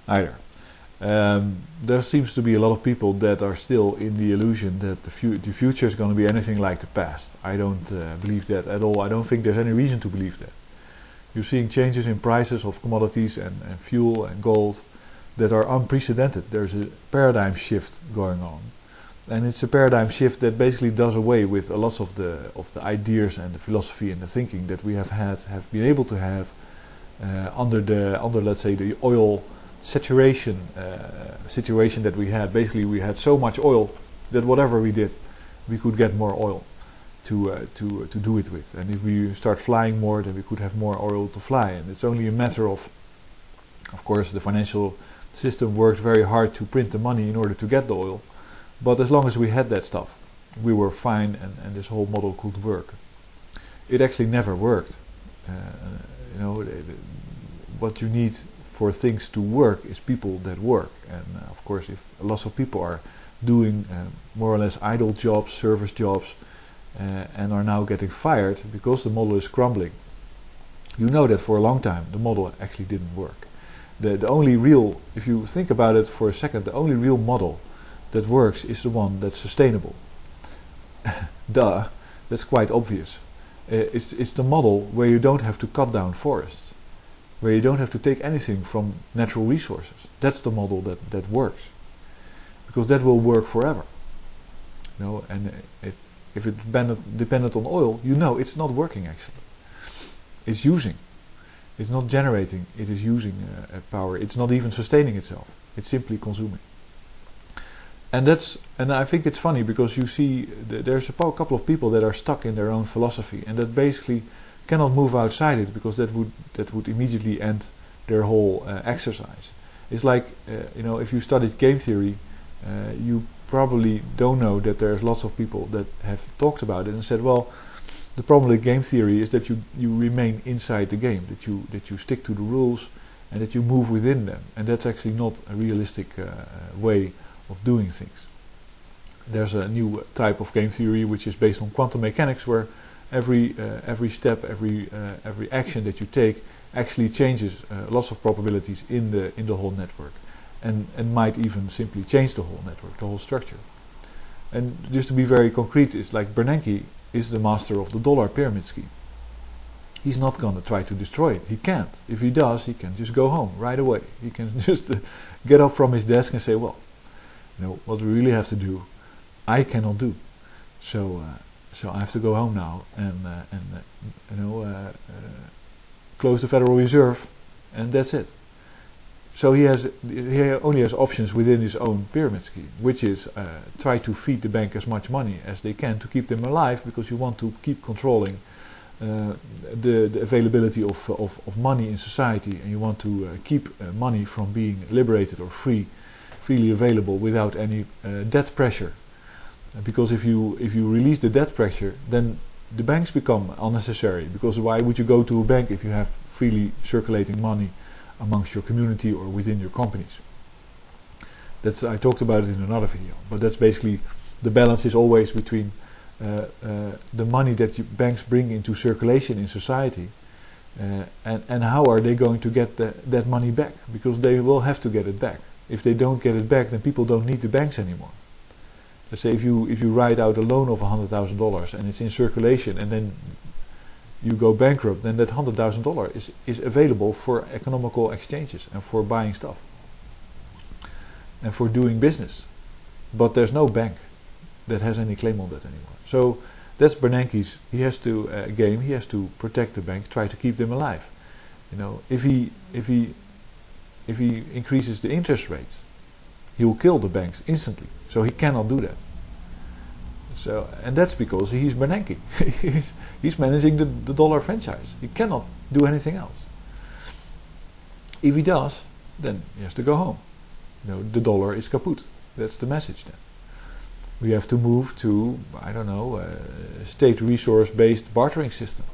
either. There seems to be a lot of people that are still in the illusion that the future is going to be anything like the past. I don't believe that at all. I don't think there's any reason to believe that. You're seeing changes in prices of commodities and fuel and gold that are unprecedented. There's a paradigm shift going on. And it's a paradigm shift that basically does away with a lot of the ideas and the philosophy and the thinking that we have been able to have under let's say the oil saturation situation that we had. Basically, we had so much oil that whatever we did, we could get more oil to do it with. And if we start flying more, then we could have more oil to fly. And it's only a matter of course, the financial system worked very hard to print the money in order to get the oil. But as long as we had that stuff, we were fine, and this whole model could work. It actually never worked. What you need for things to work is people that work. And of course, if lots of people are doing more or less idle jobs, service jobs, and are now getting fired because the model is crumbling, you know that for a long time the model actually didn't work. The only real, if you think about it for a second, the only real model that works is the one that's sustainable. Duh, that's quite obvious. It's the model where you don't have to cut down forests, where you don't have to take anything from natural resources. That's the model that works, because that will work forever. And if it's dependent on oil, it's not working actually. It's using. It's not generating. It is using power. It's not even sustaining itself. It's simply consuming. And I think it's funny because you see there's a couple of people that are stuck in their own philosophy and that basically cannot move outside it, because that would immediately end their whole exercise. It's like if you studied game theory, you probably don't know that there's lots of people that have talked about it and said, well, the problem with game theory is that you remain inside the game, that you stick to the rules and that you move within them, and that's actually not a realistic way of doing things. There's a new type of game theory which is based on quantum mechanics, where every step, every action that you take actually changes lots of probabilities in the whole network, and might even simply change the whole network, the whole structure. And just to be very concrete, it's like Bernanke is the master of the dollar pyramid scheme. He's not going to try to destroy it. He can't. If he does, he can just go home right away. He can just get up from his desk and say, well, what we really have to do, I cannot do. So I have to go home now and close the Federal Reserve, and that's it. So he only has options within his own pyramid scheme, which is try to feed the bank as much money as they can to keep them alive, because you want to keep controlling the availability of money in society, and you want to keep money from being liberated or freely available without any debt pressure. Because if you release the debt pressure, then the banks become unnecessary, because why would you go to a bank if you have freely circulating money amongst your community or within your companies? I talked about it in another video, but that's basically the balance is always between the money that banks bring into circulation in society, and how are they going to get that money back, because they will have to get it back. If they don't get it back, then people don't need the banks anymore. Let's say if you write out a loan of $100,000 and it's in circulation, and then you go bankrupt, then that $100,000 is available for economical exchanges and for buying stuff and for doing business. But there's no bank that has any claim on that anymore. So that's Bernanke's. He has to game. He has to protect the bank, try to keep them alive. If he increases the interest rates, he will kill the banks instantly. So he cannot do that. And that's because he's Bernanke. He's managing the dollar franchise. He cannot do anything else. If he does, then he has to go home. The dollar is kaput. That's the message then. We have to move to, a state resource-based bartering system.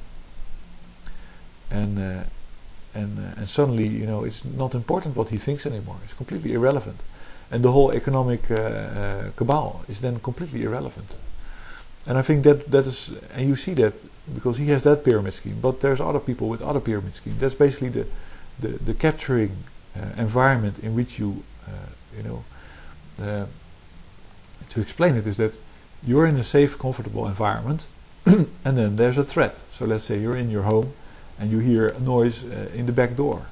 And suddenly, it's not important what he thinks anymore. It's completely irrelevant. And the whole economic cabal is then completely irrelevant. And I think that is, and you see that because he has that pyramid scheme, but there's other people with other pyramid schemes. That's basically the capturing environment in which you, to explain it is that you're in a safe, comfortable environment, and then there's a threat. So let's say you're in your home and you hear a noise in the back door.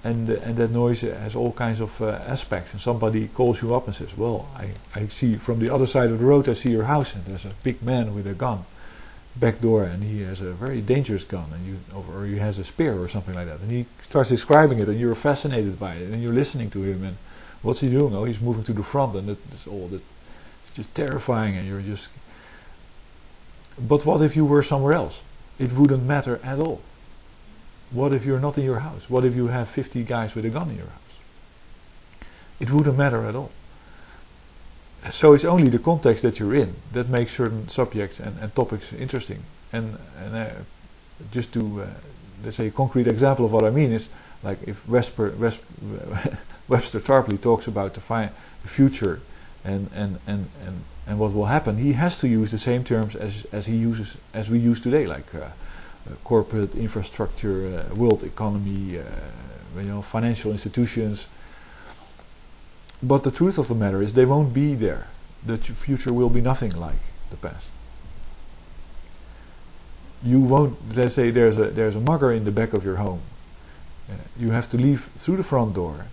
And that noise has all kinds of aspects, and somebody calls you up and says, well, I see from the other side of the road, I see your house, and there's a big man with a gun back door, and he has a very dangerous gun, and or he has a spear or something like that, and he starts describing it, and you're fascinated by it, and you're listening to him, and what's he doing? Oh, he's moving to the front, and it's just terrifying, and you're just... But what if you were somewhere else? It wouldn't matter at all. What if you're not in your house? What if you have 50 guys with a gun in your house? It wouldn't matter at all. So it's only the context that you're in that makes certain subjects and topics interesting. And just to, let's say, a concrete example of what I mean is, like if Webster Tarpley talks about the future and what will happen, he has to use the same terms as we use today, like corporate infrastructure, world economy, financial institutions. But the truth of the matter is they won't be there. The future will be nothing like the past. You won't, let's say there's a mugger in the back of your home. You have to leave through the front door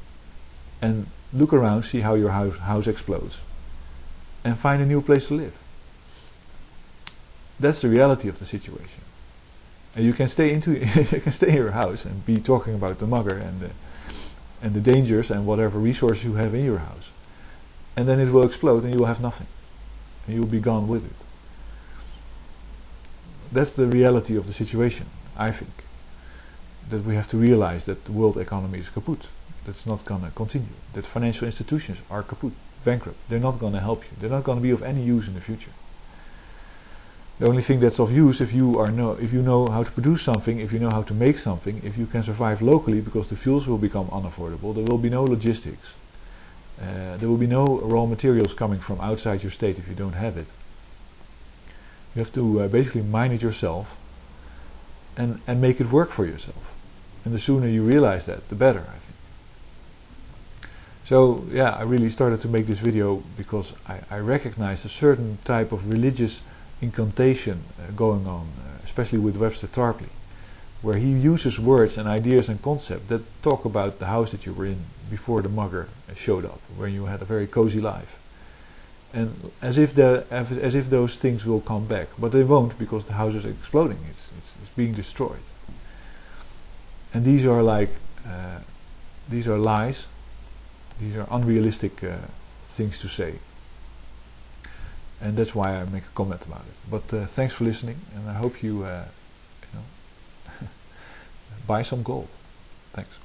and look around, see how your house explodes, and find a new place to live. That's the reality of the situation. And you can stay in your house and be talking about the mugger and the dangers and whatever resources you have in your house, and then it will explode and you will have nothing, and you will be gone with it. That's the reality of the situation, I think. That we have to realize that the world economy is kaput. That's not going to continue. That financial institutions are kaput, bankrupt. They're not going to help you. They're not going to be of any use in the future. The only thing that's of use if you know how to produce something, if you know how to make something, if you can survive locally, because the fuels will become unaffordable. There will be no logistics. There will be no raw materials coming from outside your state if you don't have it. You have to basically mine it yourself and make it work for yourself. And the sooner you realize that, the better, I think. So yeah, I really started to make this video because I recognized a certain type of religious incantation going on, especially with Webster Tarpley, where he uses words and ideas and concepts that talk about the house that you were in before the mugger showed up, where you had a very cozy life, and as if those things will come back, but they won't, because the house is exploding. It's being destroyed, and these are lies. These are unrealistic things to say. And that's why I make a comment about it. But thanks for listening, and I hope you buy some gold. Thanks.